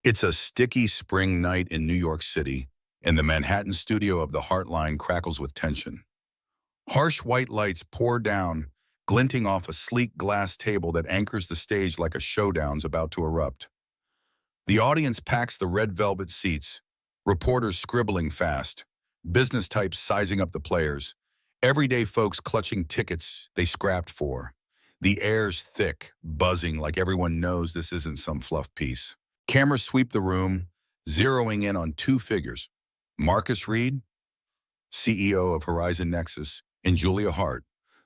It's a sticky spring night in New York City, and the Manhattan studio of the Hart Line crackles with tension. Harsh white lights pour down, glinting off a sleek glass table that anchors the stage like a showdown's about to erupt. The audience packs the red velvet seats, reporters scribbling fast, business types sizing up the players, everyday folks clutching tickets they scrapped for. The air's thick, buzzing like everyone knows this isn't some fluff piece. Cameras sweep the room, zeroing in on two figures. Marcus Reid, CEO of Horizon Nexus, and Julia Hart,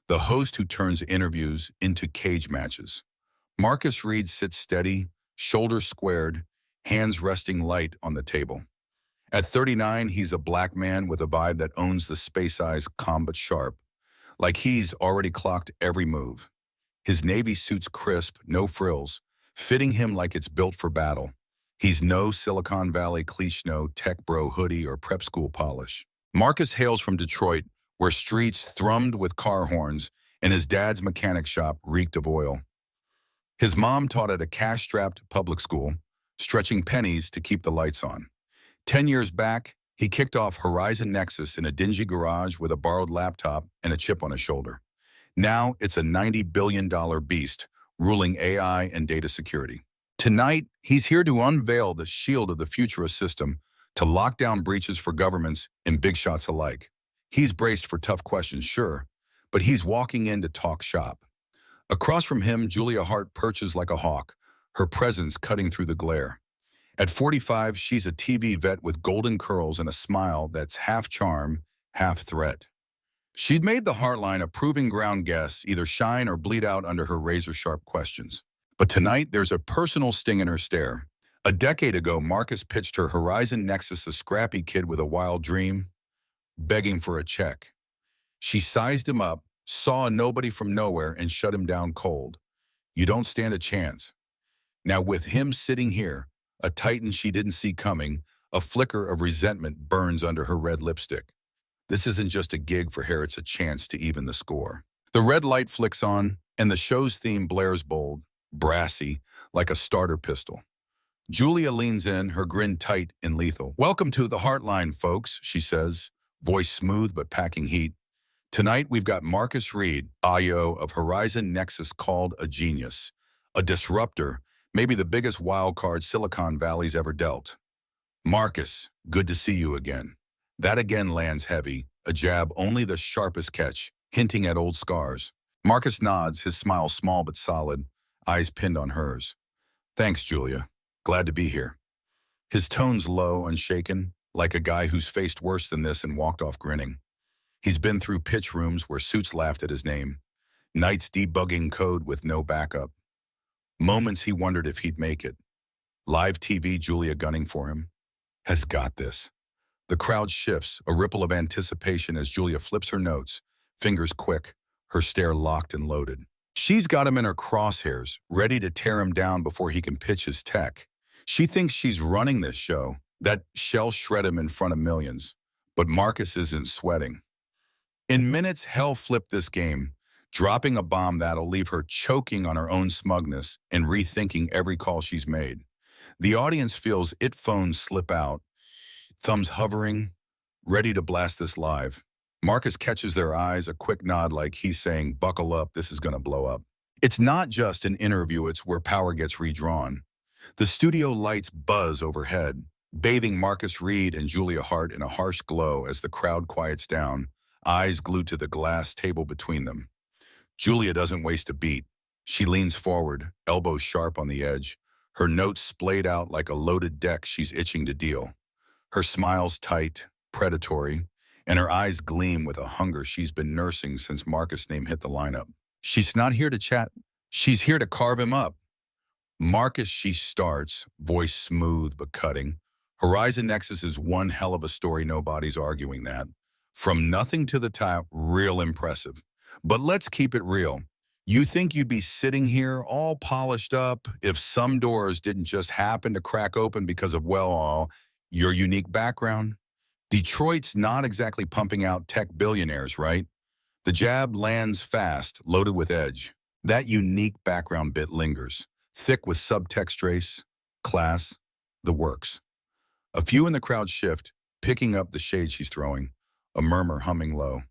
the host who turns interviews into cage matches. Marcus Reid sits steady, shoulders squared, hands resting light on the table. At 39, he's a black man with a vibe that owns the space eyes calm but sharp, like he's already clocked every move. His navy suit's crisp, no frills, fitting him like it's built for battle. He's no Silicon Valley cliché tech bro hoodie or prep school polish. Marcus hails from Detroit, where streets thrummed with car horns and his dad's mechanic shop reeked of oil. His mom taught at a cash-strapped public school, stretching pennies to keep the lights on. 10 years back, he kicked off Horizon Nexus in a dingy garage with a borrowed laptop and a chip on his shoulder. Now it's a $90 billion beast, ruling AI and data security. Tonight, he's here to unveil the shield of the futurist system to lock down breaches for governments and big shots alike. He's braced for tough questions, sure, but he's walking in to talk shop. Across from him, Julia Hart perches like a hawk, her presence cutting through the glare. At 45, she's a TV vet with golden curls and a smile that's half charm, half threat. She'd made the Hart Line a proving ground guess, either shine or bleed out under her razor-sharp questions. But tonight, there's a personal sting in her stare. A decade ago, Marcus pitched her Horizon Nexus, a scrappy kid with a wild dream, begging for a check. She sized him up, saw a nobody from nowhere, and shut him down cold. You don't stand a chance. Now with him sitting here, a titan she didn't see coming, a flicker of resentment burns under her red lipstick. This isn't just a gig for her, it's a chance to even the score. The red light flicks on, and the show's theme blares bold, brassy, like a starter pistol. Julia leans in, her grin tight and lethal. "Welcome to the Hart Line, folks," she says, voice smooth but packing heat. "Tonight we've got Marcus Reid, CEO of Horizon Nexus, called a genius, a disruptor, maybe the biggest wild card Silicon Valley's ever dealt. Marcus, good to see you again." That again lands heavy, a jab only the sharpest catch, hinting at old scars. Marcus nods, his smile small but solid, eyes pinned on hers. "Thanks, Julia. Glad to be here." His tone's low, unshaken, like a guy who's faced worse than this and walked off grinning. He's been through pitch rooms where suits laughed at his name, nights debugging code with no backup, moments he wondered if he'd make it. Live TV, Julia gunning for him. Has got this. The crowd shifts, a ripple of anticipation as Julia flips her notes, fingers quick, her stare locked and loaded. She's got him in her crosshairs, ready to tear him down before he can pitch his tech. She thinks she's running this show, that she'll shred him in front of millions. But Marcus isn't sweating. In minutes, hell flipped this game, dropping a bomb that'll leave her choking on her own smugness and rethinking every call she's made. The audience feels it phones slip out, thumbs hovering, ready to blast this live. Marcus catches their eyes, a quick nod like he's saying, "Buckle up, this is gonna blow up." It's not just an interview, it's where power gets redrawn. The studio lights buzz overhead, bathing Marcus Reid and Julia Hart in a harsh glow as the crowd quiets down, eyes glued to the glass table between them. Julia doesn't waste a beat. She leans forward, elbows sharp on the edge, her notes splayed out like a loaded deck she's itching to deal. Her smile's tight, predatory, and her eyes gleam with a hunger she's been nursing since Marcus' name hit the lineup. She's not here to chat. She's here to carve him up. "Marcus," she starts, voice smooth but cutting. "Horizon Nexus is one hell of a story, nobody's arguing that. From nothing to the top, real impressive. But let's keep it real. You think you'd be sitting here all polished up if some doors didn't just happen to crack open because of, well, your unique background? Detroit's not exactly pumping out tech billionaires, right?" The jab lands fast, loaded with edge. That unique background bit lingers, thick with subtext trace, class, the works. A few in the crowd shift, picking up the shade she's throwing, a murmur humming low.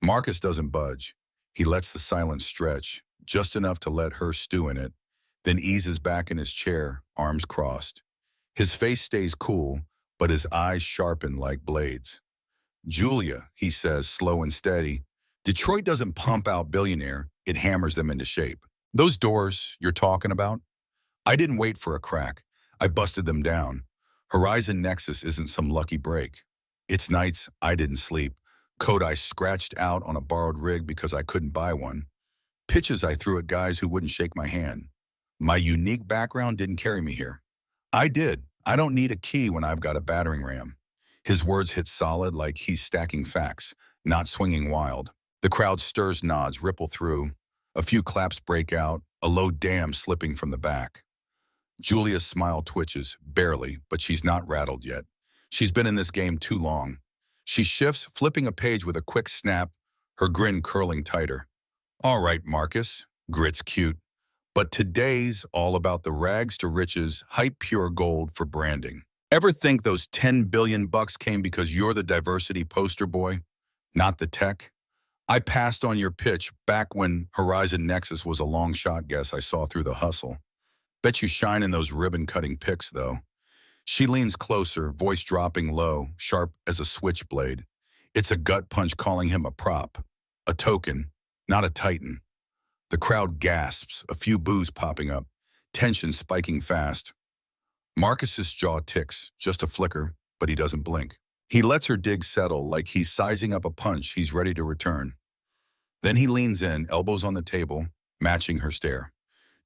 Marcus doesn't budge. He lets the silence stretch, just enough to let her stew in it, then eases back in his chair, arms crossed. His face stays cool, but his eyes sharpen like blades. Julia, he says, slow and steady, Detroit doesn't pump out billionaire, it hammers them into shape. Those doors you're talking about? I didn't wait for a crack. I busted them down. Horizon Nexus isn't some lucky break. It's nights I didn't sleep, code I scratched out on a borrowed rig because I couldn't buy one, pitches I threw at guys who wouldn't shake my hand. My unique background didn't carry me here. I did. I don't need a key when I've got a battering ram. His words hit solid like he's stacking facts, not swinging wild. The crowd stirs, nods ripple through. A few claps break out, a low damn slipping from the back. Julia's smile twitches, barely, but she's not rattled yet. She's been in this game too long. She shifts, flipping a page with a quick snap, her grin curling tighter. All right, Marcus, grit's cute. But today's all about the rags to riches, hype pure gold for branding. Ever think those 10 billion bucks came because you're the diversity poster boy, not the tech? I passed on your pitch back when Horizon Nexus was a long shot guess I saw through the hustle. Bet you shine in those ribbon-cutting pics, though. She leans closer, voice dropping low, sharp as a switchblade. It's a gut punch calling him a prop, a token, not a titan. The crowd gasps, a few boos popping up, tension spiking fast. Marcus's jaw ticks, just a flicker, but he doesn't blink. He lets her dig settle like he's sizing up a punch he's ready to return. Then he leans in, elbows on the table, matching her stare.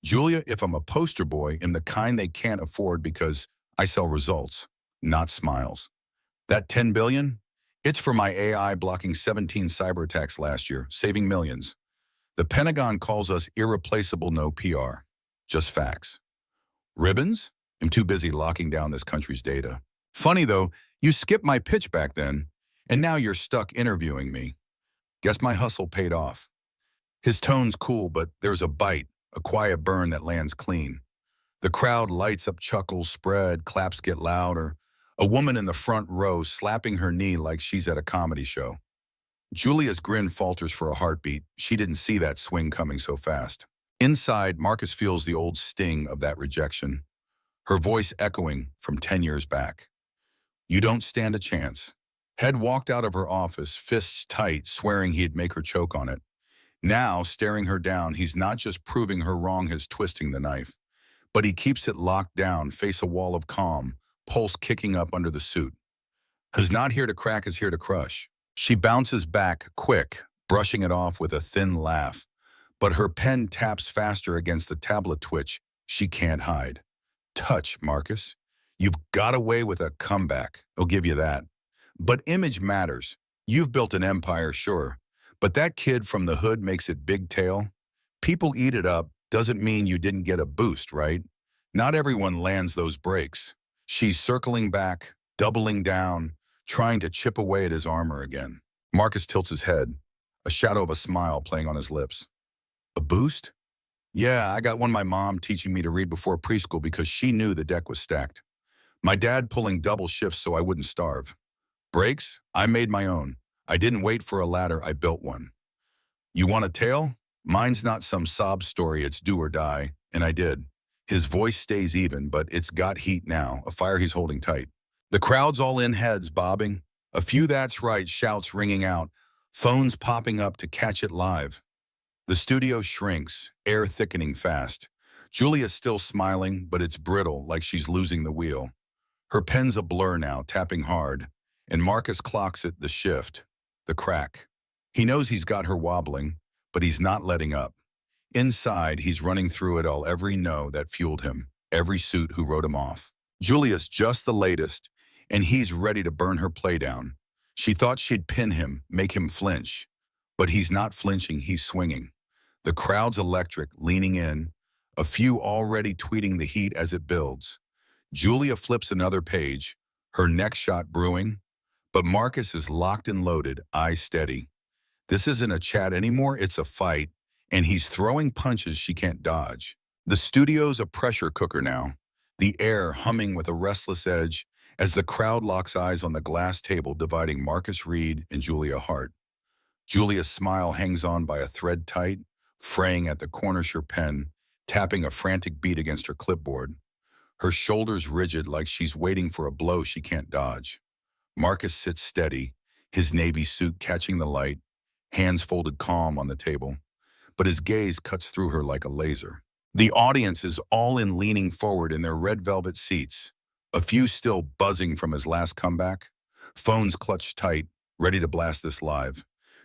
Julia, if I'm a poster boy, am the kind they can't afford because I sell results, not smiles. That 10 billion? It's for my AI blocking 17 cyber attacks last year, saving millions. The Pentagon calls us irreplaceable, no PR. Just facts. Ribbons? I'm too busy locking down this country's data. Funny though, you skipped my pitch back then, and now you're stuck interviewing me. Guess my hustle paid off. His tone's cool, but there's a bite, a quiet burn that lands clean. The crowd lights up, chuckles spread, claps get louder. A woman in the front row slapping her knee like she's at a comedy show. Julia's grin falters for a heartbeat. She didn't see that swing coming so fast. Inside, Marcus feels the old sting of that rejection, her voice echoing from 10 years back. You don't stand a chance. Head walked out of her office, fists tight, swearing he'd make her choke on it. Now, staring her down, he's not just proving her wrong, he's twisting the knife. But he keeps it locked down, face a wall of calm, pulse kicking up under the suit. He's not here to crack, is here to crush. She bounces back, quick, brushing it off with a thin laugh. But her pen taps faster against the tablet twitch she can't hide. Touch, Marcus. You've got away with a comeback, I'll give you that. But image matters. You've built an empire, sure. But that kid from the hood makes it big tail. People eat it up, doesn't mean you didn't get a boost, right? Not everyone lands those breaks. She's circling back, doubling down, trying to chip away at his armor again. Marcus tilts his head, a shadow of a smile playing on his lips. A boost? Yeah, I got one my mom teaching me to read before preschool because she knew the deck was stacked. My dad pulling double shifts so I wouldn't starve. Breaks? I made my own. I didn't wait for a ladder, I built one. You want a tale? Mine's not some sob story, it's do or die, and I did. His voice stays even, but it's got heat now, a fire he's holding tight. The crowd's all in, heads bobbing. A few "that's right" shouts ringing out, phones popping up to catch it live. The studio shrinks, air thickening fast. Julia's still smiling, but it's brittle, like she's losing the wheel. Her pen's a blur now, tapping hard, and Marcus clocks it, the shift, the crack. He knows he's got her wobbling, but he's not letting up. Inside, he's running through it all, every no that fueled him, every suit who wrote him off. Julia's just the latest, and he's ready to burn her play down. She thought she'd pin him, make him flinch. But he's not flinching, he's swinging. The crowd's electric, leaning in, a few already tweeting the heat as it builds. Julia flips another page, her next shot brewing, but Marcus is locked and loaded, eyes steady. This isn't a chat anymore, it's a fight, and he's throwing punches she can't dodge. The studio's a pressure cooker now. the air humming with a restless edge as the crowd locks eyes on the glass table dividing Marcus Reid and Julia Hart. Julia's smile hangs on by a thread tight, fraying at the cornice her pen, tapping a frantic beat against her clipboard. Her shoulders rigid like she's waiting for a blow she can't dodge. Marcus sits steady, his navy suit catching the light, hands folded calm on the table, but his gaze cuts through her like a laser. The audience is all in leaning forward in their red velvet seats, a few still buzzing from his last comeback, phones clutched tight, ready to blast this live.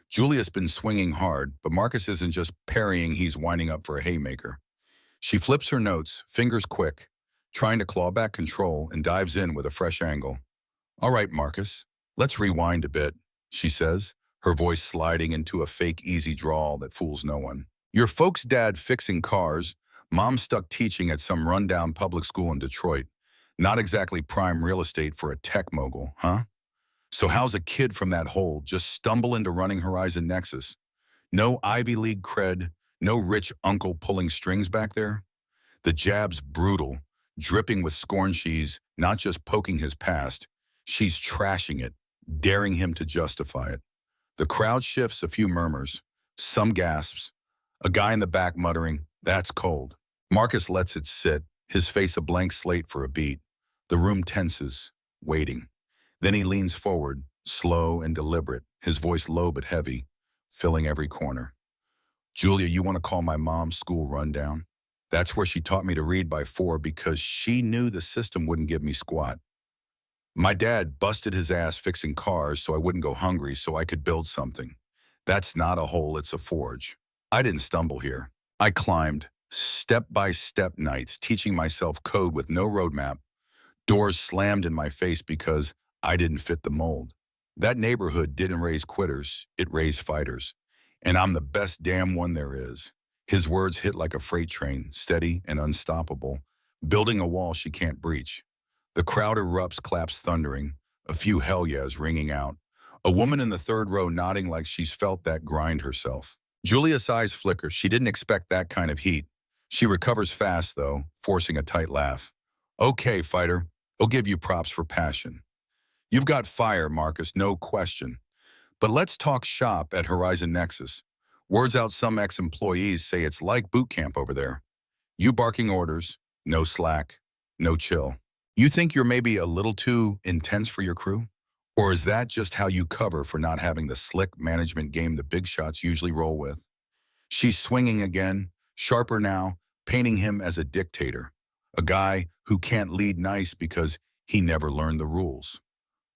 Julia's been swinging hard, but Marcus isn't just parrying, he's winding up for a haymaker. She flips her notes, fingers quick, trying to claw back control and dives in with a fresh angle. All right, Marcus, let's rewind a bit, she says, her voice sliding into a fake easy drawl that fools no one. Your folks' dad fixing cars, mom stuck teaching at some rundown public school in Detroit. Not exactly prime real estate for a tech mogul, huh? So how's a kid from that hole just stumble into running Horizon Nexus? No Ivy League cred, no rich uncle pulling strings back there? The jab's brutal, dripping with scorn. She's not just poking his past, she's trashing it, daring him to justify it. The crowd shifts, a few murmurs, some gasps, a guy in the back muttering, "That's cold." Marcus lets it sit, his face a blank slate for a beat. The room tenses, waiting. Then he leans forward, slow and deliberate, his voice low but heavy, filling every corner. Julia, you want to call my mom's school rundown? That's where she taught me to read by 4 because she knew the system wouldn't give me squat. My dad busted his ass fixing cars so I wouldn't go hungry so I could build something. That's not a hole, it's a forge. I didn't stumble here. I climbed, step-by-step nights, teaching myself code with no roadmap. Doors slammed in my face because I didn't fit the mold. That neighborhood didn't raise quitters, it raised fighters. And I'm the best damn one there is. His words hit like a freight train, steady and unstoppable, building a wall she can't breach. The crowd erupts, claps thundering, a few hell yeahs ringing out. A woman in the third row nodding like she's felt that grind herself. Julia's eyes flicker. She didn't expect that kind of heat. She recovers fast, though, forcing a tight laugh. Okay, fighter, I'll give you props for passion. You've got fire, Marcus, no question. But let's talk shop at Horizon Nexus. Words out, some ex-employees say it's like boot camp over there. You barking orders, no slack, no chill. You think you're maybe a little too intense for your crew? Or is that just how you cover for not having the slick management game the big shots usually roll with? She's swinging again, sharper now, painting him as a dictator, a guy who can't lead nice because he never learned the rules.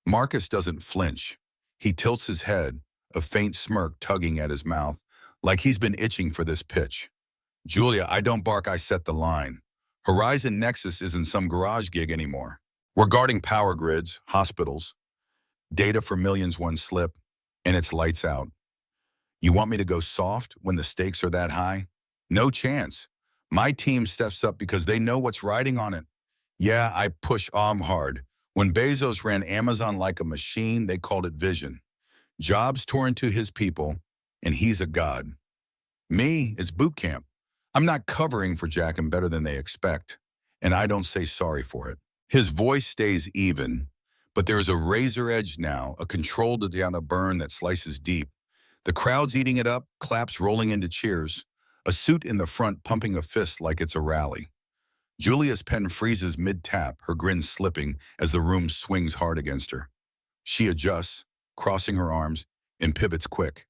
Marcus doesn't flinch. He tilts his head, a faint smirk tugging at his mouth, like he's been itching for this pitch. Julia, I don't bark, I set the line. Horizon Nexus isn't some garage gig anymore. We're guarding power grids, hospitals, data for millions one slip, and it's lights out. You want me to go soft when the stakes are that high? No chance. My team steps up because they know what's riding on it. Yeah, I push hard. When Bezos ran Amazon like a machine, they called it vision. Jobs tore into his people, and he's a god. Me, it's boot camp. I'm not covering for Jack and better than they expect, and I don't say sorry for it. His voice stays even, but there's a razor edge now, a controlled down a burn that slices deep. The crowd's eating it up, claps rolling into cheers, a suit in the front pumping a fist like it's a rally. Julia's pen freezes mid-tap, her grin slipping as the room swings hard against her. She adjusts, crossing her arms, and pivots quick.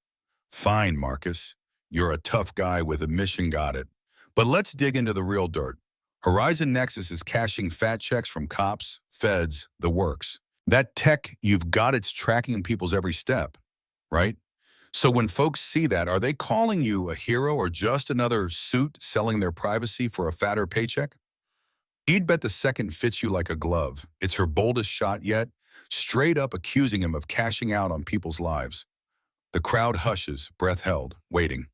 Fine, Marcus. You're a tough guy with a mission, got it. But let's dig into the real dirt. Horizon Nexus is cashing fat checks from cops, feds, the works. That tech you've got, it's tracking people's every step, right? So when folks see that, are they calling you a hero or just another suit selling their privacy for a fatter paycheck? He'd bet the second fits you like a glove. It's her boldest shot yet, straight up accusing him of cashing out on people's lives. The crowd hushes, breath held, waiting.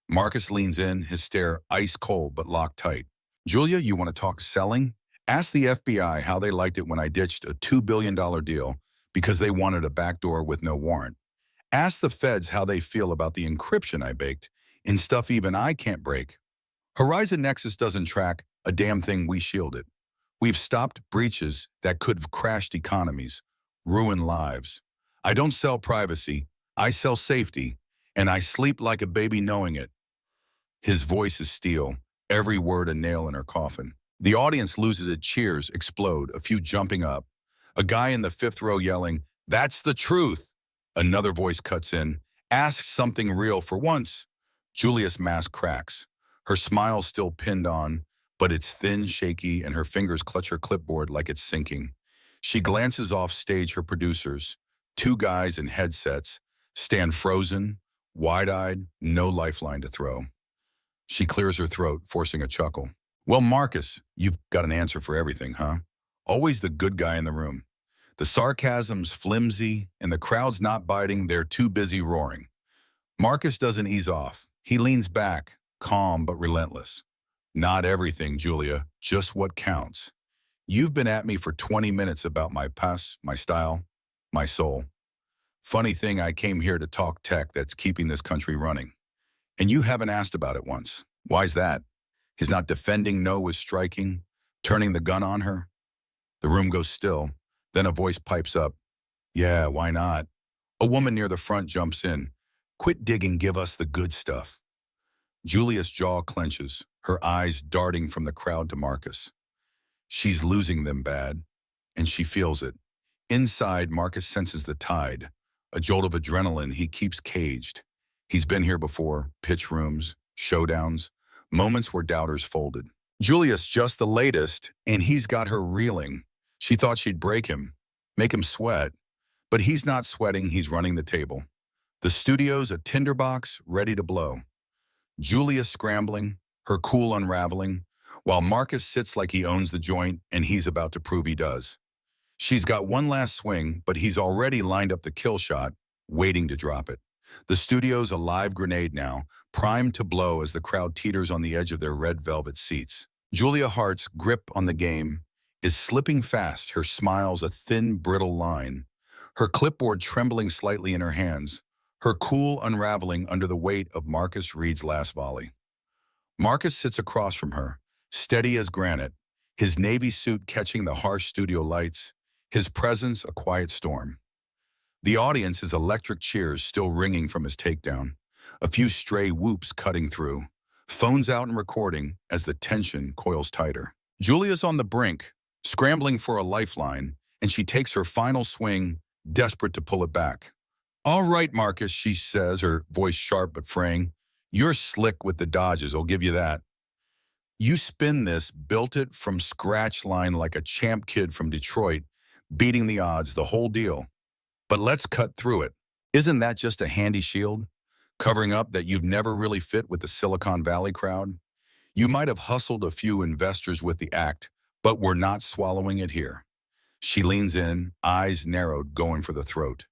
Marcus leans in, his stare ice cold but locked tight. Julia, you want to talk selling? Ask the FBI how they liked it when I ditched a $2 billion deal because they wanted a backdoor with no warrant. Ask the feds how they feel about the encryption I baked in stuff even I can't break. Horizon Nexus doesn't track a damn thing, we shield it. We've stopped breaches that could have crashed economies, ruined lives. I don't sell privacy, I sell safety, and I sleep like a baby knowing it. His voice is steel, every word a nail in her coffin. The audience loses it, cheers explode, a few jumping up. A guy in the fifth row yelling, "That's the truth!" Another voice cuts in, "Ask something real for once." Julia's mask cracks. Her smile still pinned on, but it's thin, shaky, and her fingers clutch her clipboard like it's sinking. She glances off stage. Her producers, two guys in headsets, stand frozen, wide-eyed, no lifeline to throw. She clears her throat, forcing a chuckle. "Well, Marcus, you've got an answer for everything, huh? Always the good guy in the room. The sarcasm's flimsy, and the crowd's not biting, they're too busy roaring." Marcus doesn't ease off. He leans back, calm but relentless. "Not everything, Julia, just what counts. You've been at me for 20 minutes about my past, my style, my soul. Funny thing, I came here to talk tech that's keeping this country running. And you haven't asked about it once. Why's that? He's not defending, no with striking, turning the gun on her." The room goes still. Then a voice pipes up. "Yeah, why not?" A woman near the front jumps in. "Quit digging, give us the good stuff." Julia's jaw clenches, her eyes darting from the crowd to Marcus. She's losing them bad, and she feels it. Inside, Marcus senses the tide, a jolt of adrenaline he keeps caged. He's been here before, pitch rooms, showdowns, moments where doubters folded. Julia's just the latest, and he's got her reeling. She thought she'd break him, make him sweat, but he's not sweating, he's running the table. The studio's a tinderbox ready to blow. Julia scrambling, her cool unraveling, while Marcus sits like he owns the joint and he's about to prove he does. She's got one last swing, but he's already lined up the kill shot, waiting to drop it. The studio's a live grenade now, primed to blow as the crowd teeters on the edge of their red velvet seats. Julia Hart's grip on the game is slipping fast, her smile's a thin, brittle line, her clipboard trembling slightly in her hands, her cool unraveling under the weight of Marcus Reid's last volley. Marcus sits across from her, steady as granite, his navy suit catching the harsh studio lights, his presence a quiet storm. The audience is electric cheers still ringing from his takedown, a few stray whoops cutting through, phones out and recording as the tension coils tighter. Julia's on the brink, scrambling for a lifeline, and she takes her final swing, desperate to pull it back. "All right, Marcus," she says, her voice sharp but fraying. "You're slick with the dodges, I'll give you that. You spin this, built it from scratch line like a champ kid from Detroit, beating the odds, the whole deal. But let's cut through it. Isn't that just a handy shield? Covering up that you've never really fit with the Silicon Valley crowd? You might have hustled a few investors with the act, but we're not swallowing it here." She leans in, eyes narrowed, going for the throat.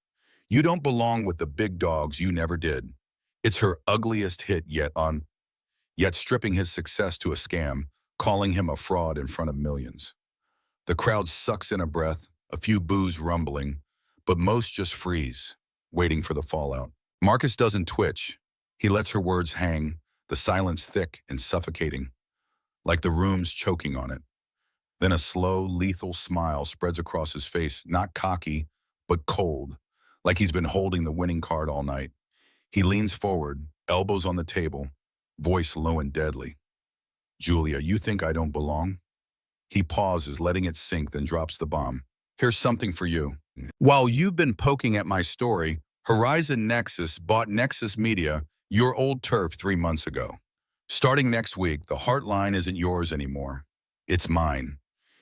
"You don't belong with the big dogs, you never did." It's her ugliest hit yet stripping his success to a scam, calling him a fraud in front of millions. The crowd sucks in a breath, a few boos rumbling, but most just freeze, waiting for the fallout. Marcus doesn't twitch. He lets her words hang, the silence thick and suffocating, like the room's choking on it. Then a slow, lethal smile spreads across his face, not cocky, but cold, like he's been holding the winning card all night. He leans forward, elbows on the table, voice low and deadly. "Julia, you think I don't belong?" He pauses, letting it sink, then drops the bomb. "Here's something for you. While you've been poking at my story, Horizon Nexus bought Nexus Media, your old turf, 3 months ago. Starting next week, the Hart Line isn't yours anymore. It's mine.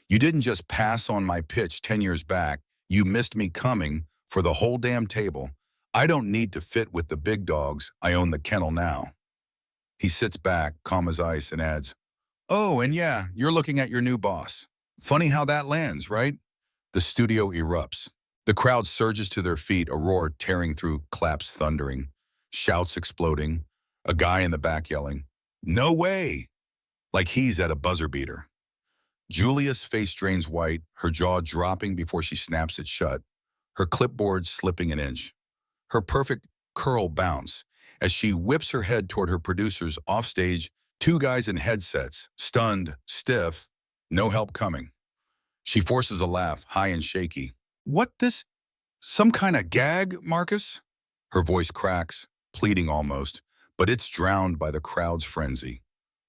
You didn't just pass on my pitch 10 years back, you missed me coming for the whole damn table. I don't need to fit with the big dogs, I own the kennel now." He sits back, calm as ice, and adds, "Oh, and yeah, you're looking at your new boss. Funny how that lands, right?" The studio erupts. The crowd surges to their feet, a roar tearing through, claps thundering, shouts exploding, a guy in the back yelling, "No way!" like he's at a buzzer beater. Julia's face drains white, her jaw dropping before she snaps it shut, her clipboard slipping an inch. Her perfect curl bounce as she whips her head toward her producers offstage, two guys in headsets, stunned, stiff, no help coming. She forces a laugh, high and shaky. What this? Some kind of gag, Marcus? Her voice cracks, pleading almost, but it's drowned by the crowd's frenzy.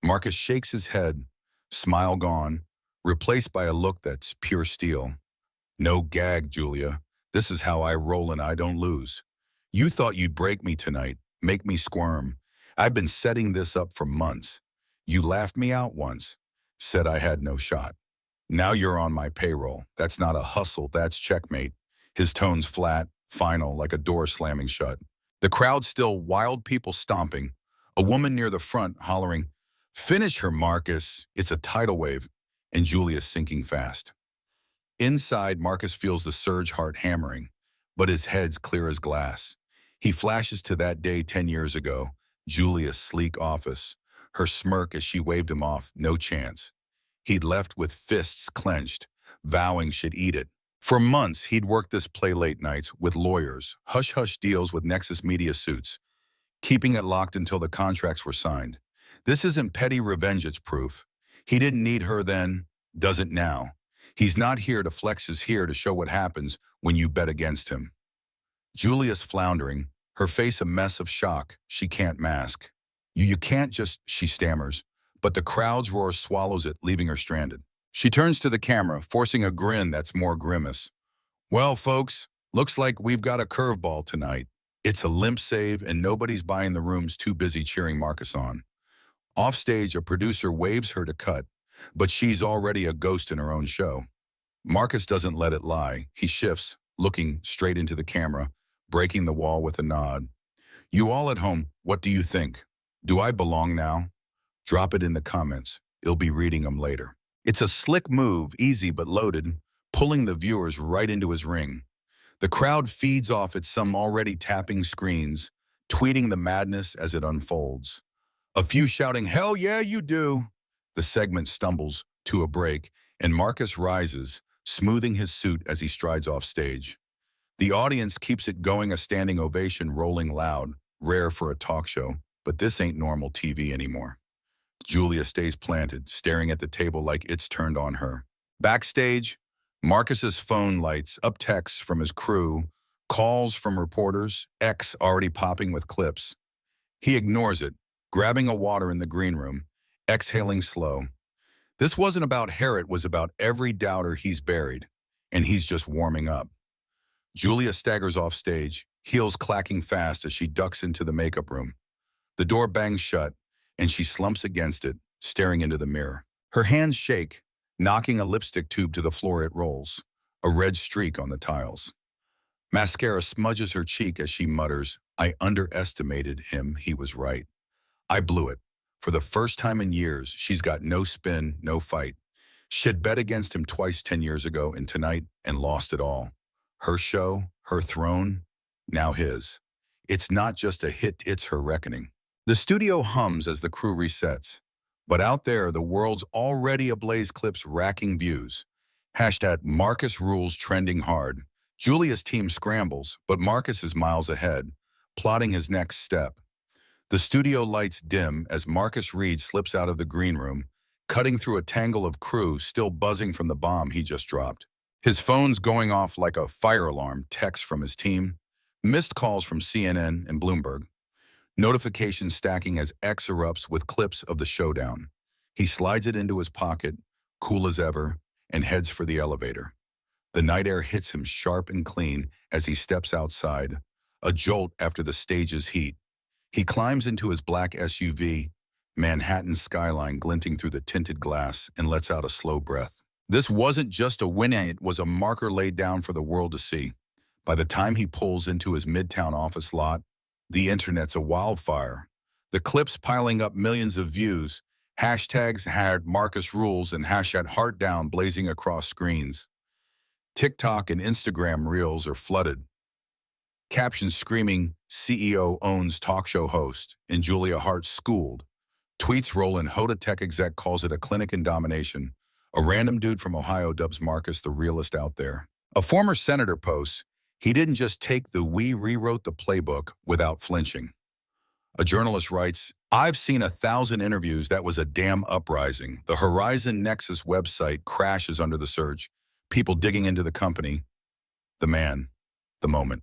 Marcus shakes his head, smile gone, replaced by a look that's pure steel. No gag, Julia. This is how I roll and I don't lose. You thought you'd break me tonight, make me squirm. I've been setting this up for months. You laughed me out once, said I had no shot. Now you're on my payroll. That's not a hustle, that's checkmate. His tone's flat, final, like a door slamming shut. The crowd's still wild people stomping. A woman near the front hollering, "Finish her, Marcus." It's a tidal wave, and Julia's sinking fast. Inside, Marcus feels the surge heart hammering, but his head's clear as glass. He flashes to that day 10 years ago, Julia's sleek office, her smirk as she waved him off, no chance. He'd left with fists clenched, vowing she'd eat it. For months, he'd worked this play late nights with lawyers, hush-hush deals with Nexus Media suits, keeping it locked until the contracts were signed. This isn't petty revenge, it's proof. He didn't need her then, doesn't now. He's not here to flex his here to show what happens when you bet against him. Julia's floundering, her face a mess of shock she can't mask. You can't just, she stammers, but the crowd's roar swallows it, leaving her stranded. She turns to the camera, forcing a grin that's more grimace. Well, folks, looks like we've got a curveball tonight. It's a limp save and nobody's buying the rooms, too busy cheering Marcus on. Offstage, a producer waves her to cut, but she's already a ghost in her own show. Marcus doesn't let it lie. He shifts, looking straight into the camera, breaking the wall with a nod. You all at home, what do you think? Do I belong now? Drop it in the comments. He'll be reading them later. It's a slick move, easy but loaded, pulling the viewers right into his ring. The crowd feeds off at some already tapping screens, tweeting the madness as it unfolds. A few shouting, "Hell yeah, you do!" The segment stumbles to a break, and Marcus rises, smoothing his suit as he strides off stage. The audience keeps it going, a standing ovation rolling loud, rare for a talk show, but this ain't normal TV anymore. Julia stays planted, staring at the table like it's turned on her. Backstage, Marcus's phone lights up, texts from his crew, calls from reporters, X already popping with clips. He ignores it, grabbing a water in the green room, exhaling slow. This wasn't about hair, it was about every doubter he's buried, and he's just warming up. Julia staggers off stage, heels clacking fast as she ducks into the makeup room. The door bangs shut, and she slumps against it, staring into the mirror. Her hands shake, knocking a lipstick tube to the floor. It rolls, a red streak on the tiles. Mascara smudges her cheek as she mutters, "I underestimated him, he was right. I blew it." For the first time in years, she's got no spin, no fight. She'd bet against him twice 10 years ago and tonight and lost it all. Her show, her throne, now his. It's not just a hit, it's her reckoning. The studio hums as the crew resets. But out there, the world's already ablaze, clips racking views. Hashtag Marcus rules trending hard. Julia's team scrambles, but Marcus is miles ahead, plotting his next step. The studio lights dim as Marcus Reid slips out of the green room, cutting through a tangle of crew still buzzing from the bomb he just dropped. His phone's going off like a fire alarm, texts from his team, missed calls from CNN and Bloomberg. Notifications stacking as X erupts with clips of the showdown. He slides it into his pocket, cool as ever, and heads for the elevator. The night air hits him sharp and clean as he steps outside, a jolt after the stage's heat. He climbs into his black SUV, Manhattan skyline glinting through the tinted glass, and lets out a slow breath. This wasn't just a win, it was a marker laid down for the world to see. By the time he pulls into his midtown office lot, the internet's a wildfire. The clips piling up millions of views, hashtags had Marcus rules and hashtag Hart down blazing across screens. TikTok and Instagram reels are flooded. Captions screaming, "CEO owns talk show host," and Julia Hart schooled. Tweets roll in, Hoda tech exec calls it a clinic in domination. A random dude from Ohio dubs Marcus the realest out there. A former senator posts, "He didn't just take the we rewrote the playbook without flinching." A journalist writes, "I've seen 1,000 interviews, that was a damn uprising. The Horizon Nexus website crashes under the surge." people digging into the company, the man, the moment.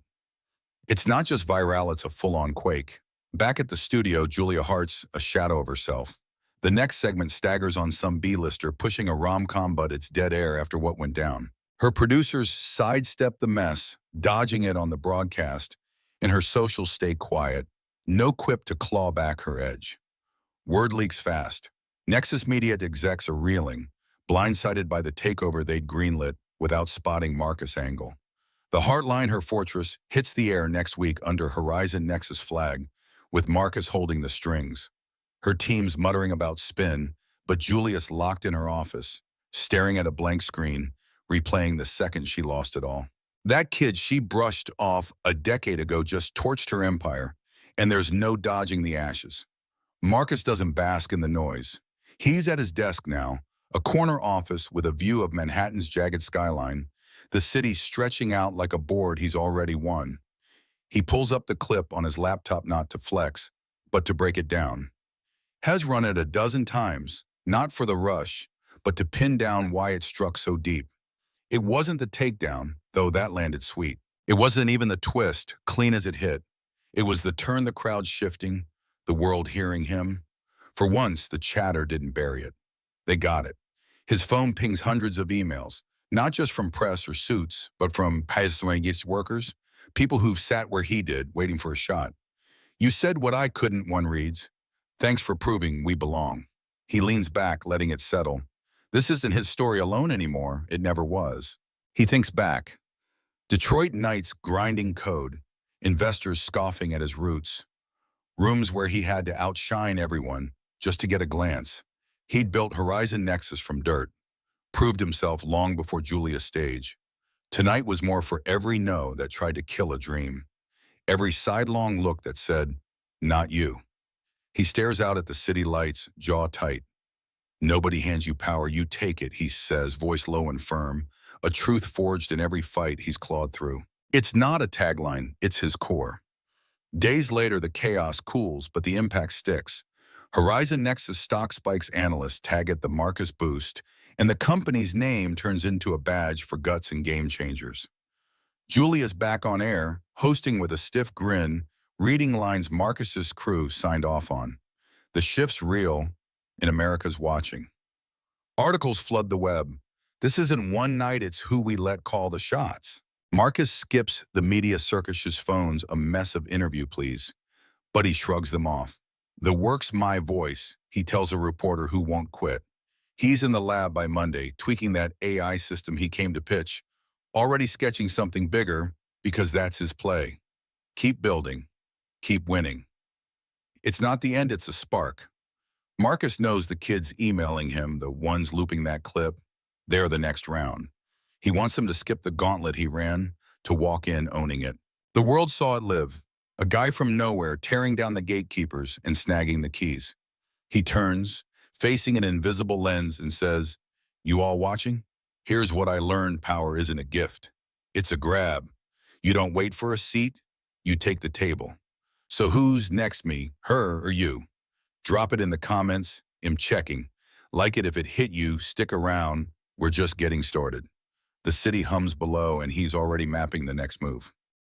It's not just viral, it's a full-on quake. Back at the studio, Julia Hart's a shadow of herself. The next segment staggers on some B-lister pushing a rom-com, but it's dead air after what went down. Her producers sidestep the mess, dodging it on the broadcast, and her socials stay quiet, no quip to claw back her edge. Word leaks fast. Nexus Media execs are reeling, blindsided by the takeover they'd greenlit without spotting Marcus' angle. The Hart Line, her fortress, hits the air next week under Horizon Nexus flag, with Marcus holding the strings. Her team's muttering about spin, but Julia's locked in her office, staring at a blank screen, replaying the second she lost it all. That kid she brushed off a decade ago just torched her empire, and there's no dodging the ashes. Marcus doesn't bask in the noise. He's at his desk now, a corner office with a view of Manhattan's jagged skyline, the city stretching out like a board he's already won. He pulls up the clip on his laptop not to flex, but to break it down. Has run it a dozen times, not for the rush, but to pin down why it struck so deep. It wasn't the takedown, though that landed sweet. It wasn't even the twist, clean as it hit. It was the turn, the crowd shifting, the world hearing him. For once, the chatter didn't bury it. They got it. His phone pings hundreds of emails, not just from press or suits, but from Pazwangis workers, people who've sat where he did, waiting for a shot. You said what I couldn't, one reads. Thanks for proving we belong. He leans back, letting it settle. This isn't his story alone anymore. It never was. He thinks back. Detroit nights grinding code, investors scoffing at his roots, rooms where he had to outshine everyone just to get a glance. He'd built Horizon Nexus from dirt, proved himself long before Julia's stage. Tonight was more for every no that tried to kill a dream, every sidelong look that said, not you. He stares out at the city lights, jaw tight. Nobody hands you power, you take it, he says, voice low and firm, a truth forged in every fight he's clawed through. It's not a tagline, it's his core. Days later, the chaos cools, but the impact sticks. Horizon Nexus stock spikes analysts tag it the Marcus boost, and the company's name turns into a badge for guts and game changers. Julia's back on air, hosting with a stiff grin, reading lines Marcus's crew signed off on. The shift's real, and America's watching. Articles flood the web. This isn't one night, it's who we let call the shots. Marcus skips the media circus's phones, a mess of interview pleas, but he shrugs them off. The work's my voice, he tells a reporter who won't quit. He's in the lab by Monday, tweaking that AI system he came to pitch, already sketching something bigger because that's his play. Keep building, keep winning. It's not the end, it's a spark. Marcus knows the kids emailing him, the ones looping that clip, they're the next round. He wants them to skip the gauntlet he ran, to walk in owning it. The world saw it live, a guy from nowhere tearing down the gatekeepers and snagging the keys. He turns, facing an invisible lens, and says, you all watching? Here's what I learned, power isn't a gift. It's a grab. You don't wait for a seat, you take the table. So who's next, me, her, or you? Drop it in the comments, I'm checking. Like it if it hit you, stick around, we're just getting started. The city hums below and he's already mapping the next move.